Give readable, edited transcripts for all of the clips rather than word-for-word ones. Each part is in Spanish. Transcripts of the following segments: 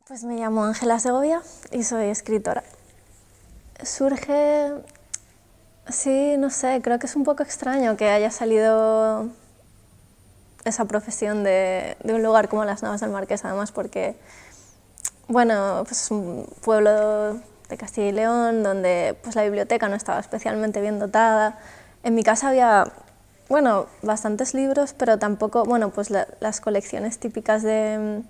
Pues me llamo Ángela Segovia y soy escritora. Surge, sí, no sé, creo que es un poco extraño que haya salido esa profesión de un lugar como Las Navas del Marqués, además porque, bueno, pues es un pueblo de Castilla y León donde pues la biblioteca no estaba especialmente bien dotada. En mi casa había, bueno, bastantes libros, pero tampoco, bueno, pues las colecciones típicas de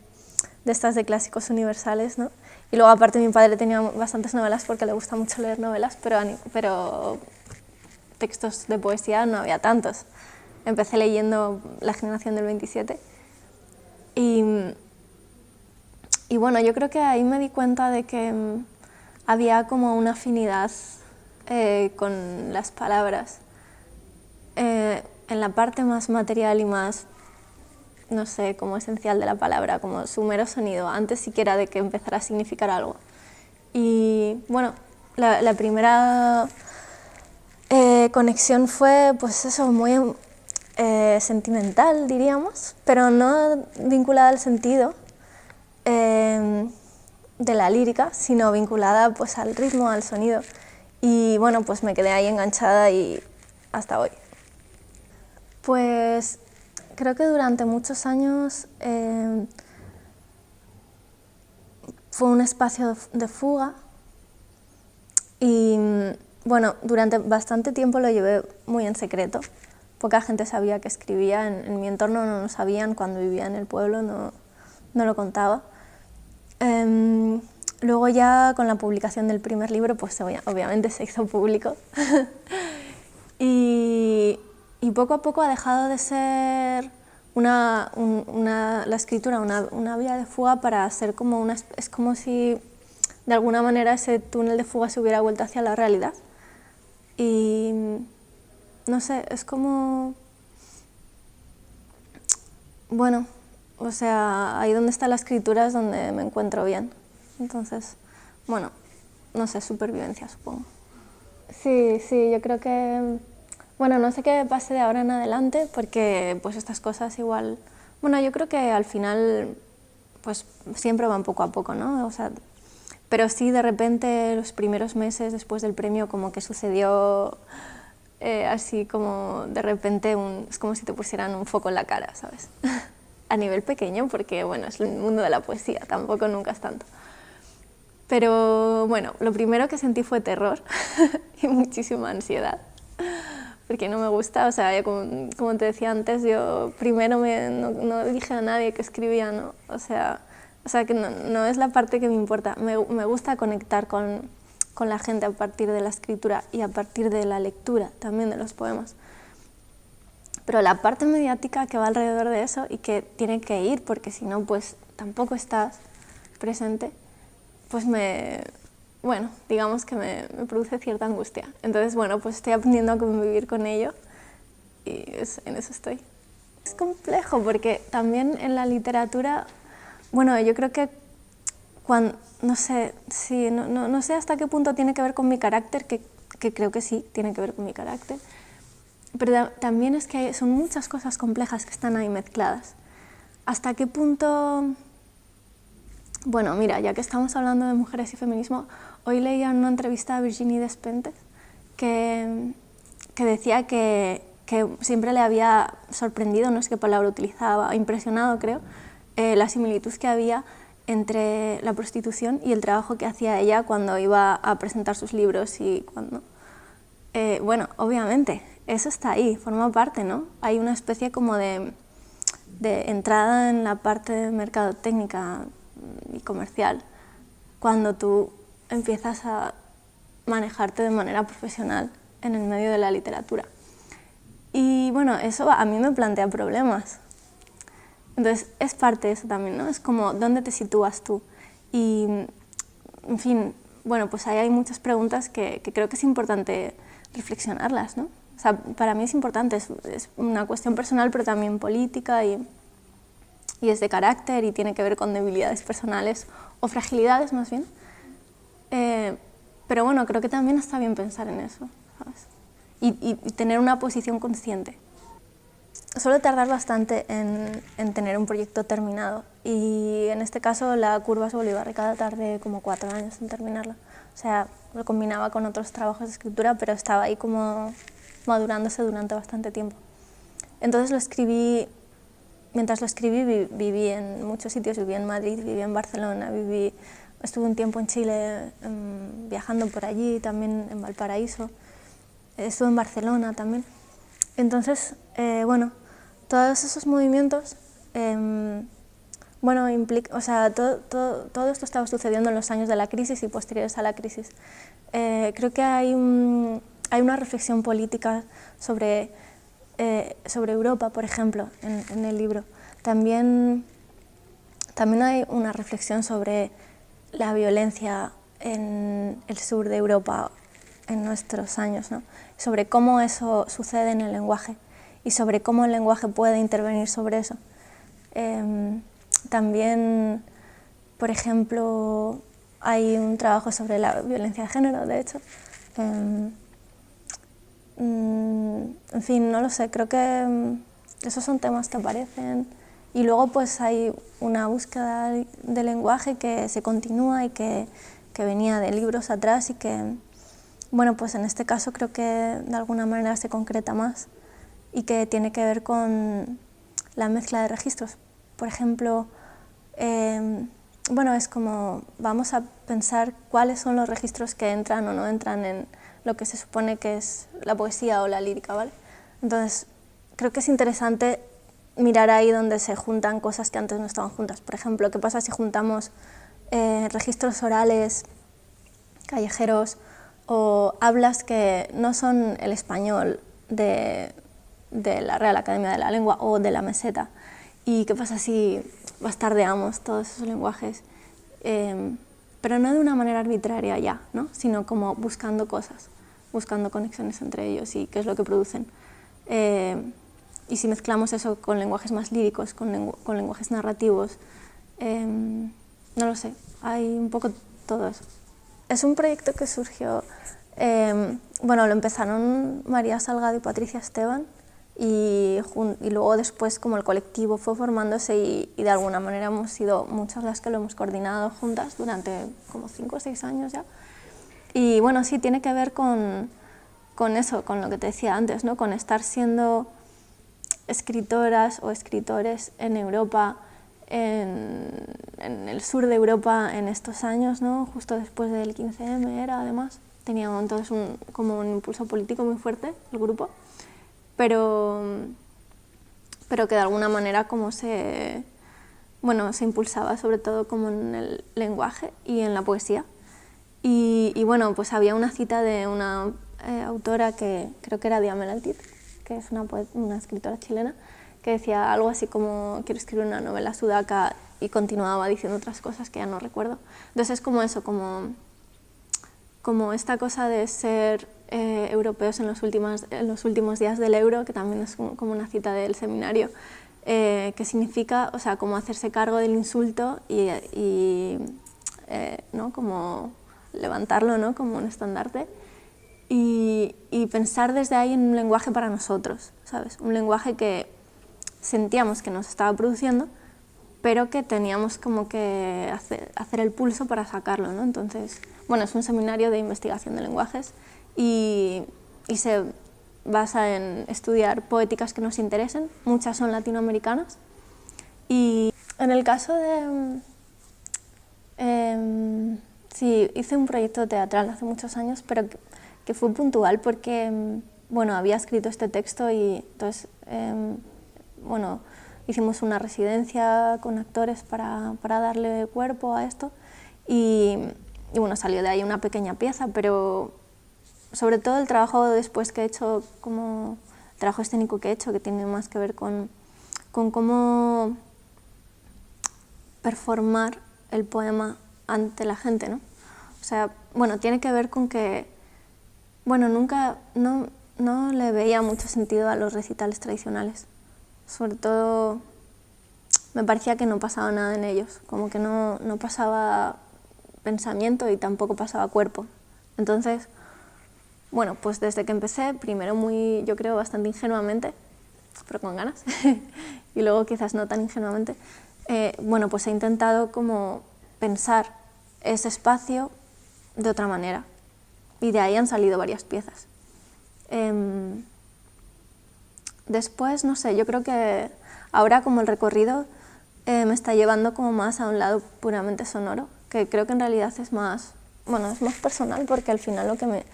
estas de clásicos universales, ¿no? Y luego aparte mi padre tenía bastantes novelas porque le gusta mucho leer novelas, pero textos de poesía no había tantos. Empecé leyendo La generación del 27 y bueno, yo creo que ahí me di cuenta de que había como una afinidad con las palabras en la parte más material y más, no sé, como esencial de la palabra, como su mero sonido, antes siquiera de que empezara a significar algo. Y bueno, la primera conexión fue, pues eso, muy sentimental, diríamos, pero no vinculada al sentido de la lírica, sino vinculada pues al ritmo, al sonido. Y bueno, pues me quedé ahí enganchada y hasta hoy. Pues creo que durante muchos años fue un espacio de fuga y bueno, durante bastante tiempo lo llevé muy en secreto. Poca gente sabía que escribía, en mi entorno no lo sabían, cuando vivía en el pueblo no lo contaba. Luego ya con la publicación del primer libro, pues obviamente se hizo público. y poco a poco ha dejado de ser la escritura una vía de fuga para ser como es como si de alguna manera ese túnel de fuga se hubiera vuelto hacia la realidad. Y no sé, es como, bueno, o sea, ahí donde está la escritura es donde me encuentro bien. Entonces, bueno, no sé, supervivencia supongo. Sí, yo creo que, bueno, no sé qué pase de ahora en adelante porque pues estas cosas igual, bueno, yo creo que al final pues siempre van poco a poco, ¿no? O sea, pero sí de repente los primeros meses después del premio como que sucedió así como de repente es como si te pusieran un foco en la cara, ¿sabes? A nivel pequeño porque bueno, es el mundo de la poesía, tampoco nunca es tanto. Pero bueno, lo primero que sentí fue terror y muchísima ansiedad, porque no me gusta, o sea, como te decía antes, yo primero no dije a nadie que escribía, ¿no? O sea que no es la parte que me importa, me gusta conectar con la gente a partir de la escritura y a partir de la lectura también de los poemas. Pero la parte mediática que va alrededor de eso y que tiene que ir, porque si no, pues tampoco estás presente, pues bueno, digamos que me produce cierta angustia. Entonces, bueno, pues estoy aprendiendo a convivir con ello y en eso estoy. Es complejo porque también en la literatura, bueno, yo creo que no sé, sí, no sé hasta qué punto tiene que ver con mi carácter, que creo que sí, tiene que ver con mi carácter, pero también es que son muchas cosas complejas que están ahí mezcladas. ¿Hasta qué punto? Bueno, mira, ya que estamos hablando de mujeres y feminismo, hoy leía en una entrevista a Virginie Despentes que decía que siempre le había sorprendido, no sé qué palabra utilizaba, impresionado creo, la similitud que había entre la prostitución y el trabajo que hacía ella cuando iba a presentar sus libros y cuando... bueno, obviamente, eso está ahí, forma parte, ¿no? Hay una especie como de entrada en la parte de mercadotecnia y comercial cuando tú empiezas a manejarte de manera profesional en el medio de la literatura. Y bueno, eso a mí me plantea problemas. Entonces es parte de eso también, ¿no? Es como dónde te sitúas tú. Y, en fin, bueno, pues ahí hay muchas preguntas que creo que es importante reflexionarlas, ¿no? O sea, para mí es importante, es una cuestión personal, pero también política y es de carácter y tiene que ver con debilidades personales o fragilidades más bien. Pero bueno, creo que también está bien pensar en eso, ¿sabes? Y tener una posición consciente. Suelo tardar bastante en tener un proyecto terminado y en este caso la curva se bolivarica tardé como 4 años en terminarla. O sea, lo combinaba con otros trabajos de escritura, pero estaba ahí como madurándose durante bastante tiempo. Entonces lo escribí, mientras lo escribí viví en muchos sitios, viví en Madrid, viví en Barcelona, estuve un tiempo en Chile viajando por allí, también en Valparaíso, estuve en Barcelona también. Entonces, bueno, todos esos movimientos, bueno, o sea, todo esto estaba sucediendo en los años de la crisis y posteriores a la crisis. Creo que hay una reflexión política sobre Europa, por ejemplo, en el libro. También hay una reflexión sobre la violencia en el sur de Europa en nuestros años, ¿no? Sobre cómo eso sucede en el lenguaje y sobre cómo el lenguaje puede intervenir sobre eso. También, por ejemplo, hay un trabajo sobre la violencia de género, de hecho. En fin, no lo sé, creo que esos son temas que aparecen. Y luego pues hay una búsqueda de lenguaje que se continúa y que venía de libros atrás y que, bueno, pues en este caso creo que de alguna manera se concreta más y que tiene que ver con la mezcla de registros. Por ejemplo, bueno, es como vamos a pensar cuáles son los registros que entran o no entran en lo que se supone que es la poesía o la lírica, ¿vale? Entonces, creo que es interesante mirar ahí donde se juntan cosas que antes no estaban juntas. Por ejemplo, ¿qué pasa si juntamos registros orales, callejeros o hablas que no son el español de la Real Academia de la Lengua o de la Meseta? ¿Y qué pasa si bastardeamos todos esos lenguajes? Pero no de una manera arbitraria ya, ¿no? Sino como buscando cosas, buscando conexiones entre ellos y qué es lo que producen. Y si mezclamos eso con lenguajes más líricos, con lenguajes narrativos, no lo sé, hay un poco todo eso. Es un proyecto que surgió, bueno, lo empezaron María Salgado y Patricia Esteban, y luego después como el colectivo fue formándose y de alguna manera hemos sido muchas las que lo hemos coordinado juntas durante como 5 o 6 años ya. Y bueno, sí, tiene que ver con eso, con lo que te decía antes, ¿no? Con estar siendo escritoras o escritores en Europa, en el sur de Europa en estos años, ¿no? Justo después del 15M era, además. Tenía entonces como un impulso político muy fuerte el grupo, pero que de alguna manera como se impulsaba sobre todo como en el lenguaje y en la poesía. Y bueno, pues había una cita de una autora que creo que era Diamela Altit, que es una escritora chilena, que decía algo así como quiero escribir una novela sudaca, y continuaba diciendo otras cosas que ya no recuerdo. Entonces es como eso, como esta cosa de ser europeos en los últimos días del euro, que también es como una cita del seminario, que significa, o sea, como hacerse cargo del insulto y ¿no? Como levantarlo, ¿no? Como un estandarte. Y pensar desde ahí en un lenguaje para nosotros, ¿sabes? Un lenguaje que sentíamos que nos estaba produciendo, pero que teníamos como que hacer el pulso para sacarlo, ¿no? Entonces, bueno, es un seminario de investigación de lenguajes y se basa en estudiar poéticas que nos interesen, muchas son latinoamericanas. Y en el caso de... sí, hice un proyecto teatral hace muchos años, pero que fue puntual porque, bueno, había escrito este texto y entonces, bueno, hicimos una residencia con actores para darle cuerpo a esto y bueno, salió de ahí una pequeña pieza, pero sobre todo el trabajo después que he hecho, como el trabajo escénico que he hecho, que tiene más que ver con cómo performar el poema ante la gente, ¿no? O sea, bueno, tiene que ver con que, bueno, no le veía mucho sentido a los recitales tradicionales. Sobre todo me parecía que no pasaba nada en ellos, como que no pasaba pensamiento y tampoco pasaba cuerpo. Entonces, bueno, pues desde que empecé, primero yo creo bastante ingenuamente, pero con ganas, y luego quizás no tan ingenuamente, bueno, pues he intentado como pensar ese espacio de otra manera y de ahí han salido varias piezas. Después, no sé, yo creo que ahora como el recorrido me está llevando como más a un lado puramente sonoro, que creo que en realidad es más, bueno, es más personal porque al final lo que me...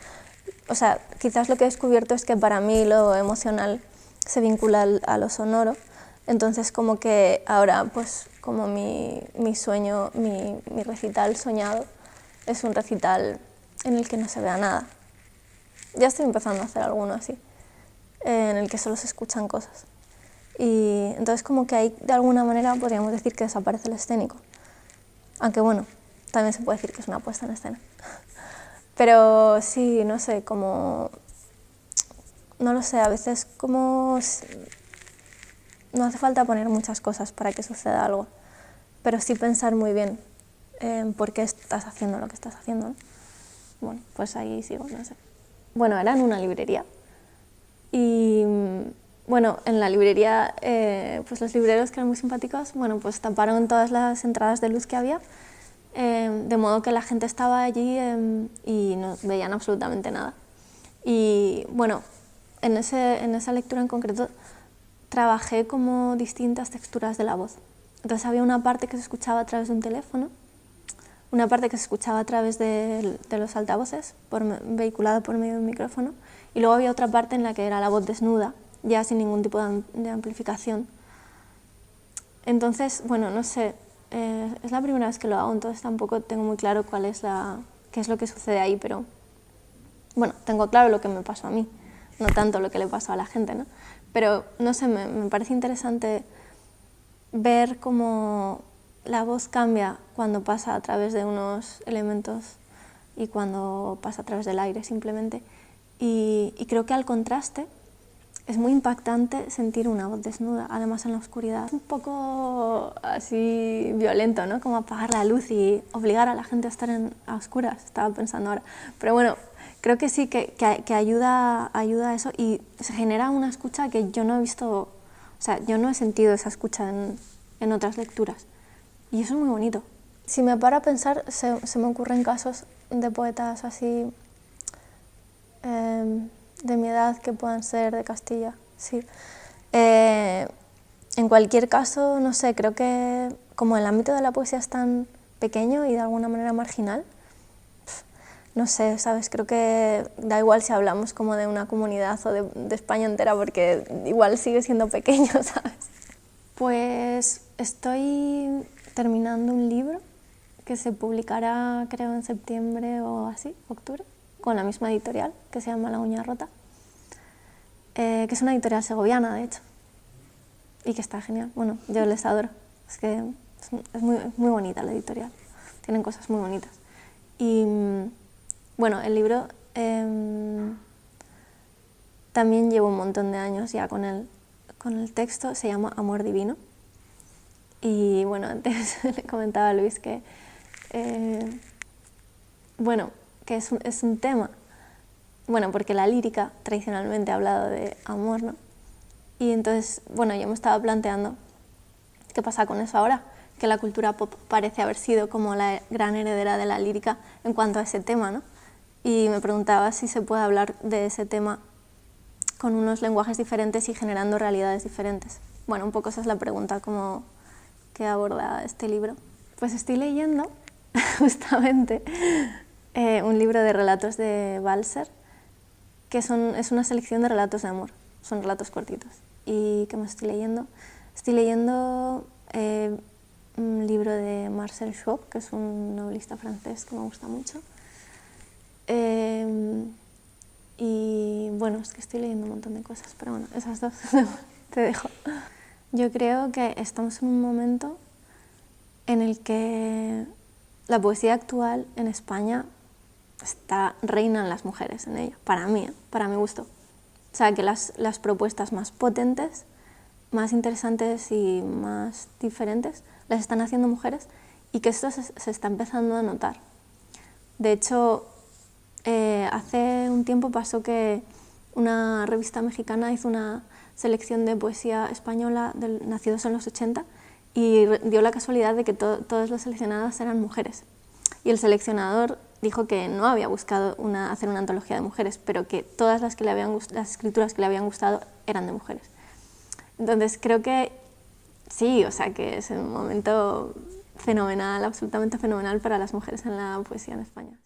O sea, quizás lo que he descubierto es que para mí lo emocional se vincula a lo sonoro, entonces como que ahora pues como mi sueño, mi recital soñado es un recital en el que no se vea nada. Ya estoy empezando a hacer alguno así, en el que solo se escuchan cosas. Y entonces como que ahí de alguna manera podríamos decir que desaparece el escénico. Aunque bueno, también se puede decir que es una puesta en escena. Pero sí, no sé, como... No lo sé, a veces como... No hace falta poner muchas cosas para que suceda algo, pero sí pensar muy bien en por qué estás haciendo lo que estás haciendo, ¿no? Bueno, pues ahí sigo, no sé. Bueno, era en una librería y bueno, en la librería pues los libreros, que eran muy simpáticos, bueno, pues taparon todas las entradas de luz que había, de modo que la gente estaba allí y no veían absolutamente nada. Y bueno, en esa lectura en concreto trabajé como distintas texturas de la voz. Entonces había una parte que se escuchaba a través de un teléfono, una parte que se escuchaba a través de los altavoces, vehiculada por medio de un micrófono, y luego había otra parte en la que era la voz desnuda, ya sin ningún tipo de amplificación. Entonces, bueno, no sé, es la primera vez que lo hago, entonces tampoco tengo muy claro qué es lo que sucede ahí, pero bueno, tengo claro lo que me pasó a mí, no tanto lo que le pasó a la gente, ¿no? Pero, no sé, me parece interesante ver cómo la voz cambia cuando pasa a través de unos elementos y cuando pasa a través del aire, simplemente. Y creo que al contraste es muy impactante sentir una voz desnuda, además en la oscuridad. Es un poco así violento, ¿no? Como apagar la luz y obligar a la gente a estar a oscuras, estaba pensando ahora. Pero bueno, creo que sí, que ayuda a eso y se genera una escucha que yo no he visto, o sea, yo no he sentido esa escucha en otras lecturas. Y eso es muy bonito. Si me paro a pensar, se me ocurren casos de poetas así de mi edad que puedan ser de Castilla, sí. En cualquier caso, no sé, creo que como el ámbito de la poesía es tan pequeño y de alguna manera marginal, no sé, ¿sabes? Creo que da igual si hablamos como de una comunidad o de España entera, porque igual sigue siendo pequeño, ¿sabes? Pues estoy terminando un libro que se publicará, creo, en septiembre o así, octubre, con la misma editorial, que se llama La Uña Rota, que es una editorial segoviana, de hecho, y que está genial. Bueno, yo les adoro, es que es muy bonita la editorial, tienen cosas muy bonitas. Y bueno, el libro también llevo un montón de años ya con el texto, se llama Amor Divino. Y bueno, antes le comentaba a Luis que, bueno, que es un tema, bueno, porque la lírica tradicionalmente ha hablado de amor, ¿no? Y entonces, bueno, yo me estaba planteando qué pasa con eso ahora, que la cultura pop parece haber sido como la gran heredera de la lírica en cuanto a ese tema, ¿no? Y me preguntaba si se puede hablar de ese tema con unos lenguajes diferentes y generando realidades diferentes. Bueno, un poco esa es la pregunta como que aborda este libro. Pues estoy leyendo justamente un libro de relatos de Balser, que es una selección de relatos de amor, son relatos cortitos. ¿Y qué más estoy leyendo? Estoy leyendo un libro de Marcel Schwob, que es un novelista francés que me gusta mucho. Y bueno, es que estoy leyendo un montón de cosas, pero bueno, esas dos te dejo. Yo creo que estamos en un momento en el que la poesía actual en España reinan las mujeres en ella, para mí, para mi gusto. O sea, que las propuestas más potentes, más interesantes y más diferentes las están haciendo mujeres y que esto se está empezando a notar. De hecho, hace un tiempo pasó que una revista mexicana hizo una selección de poesía española nacidos en los 80 y dio la casualidad de que todas las seleccionadas eran mujeres. Y el seleccionador dijo que no había buscado hacer una antología de mujeres, pero que todas las escrituras que le habían gustado eran de mujeres. Entonces creo que sí, o sea, que es un momento fenomenal, absolutamente fenomenal para las mujeres en la poesía en España.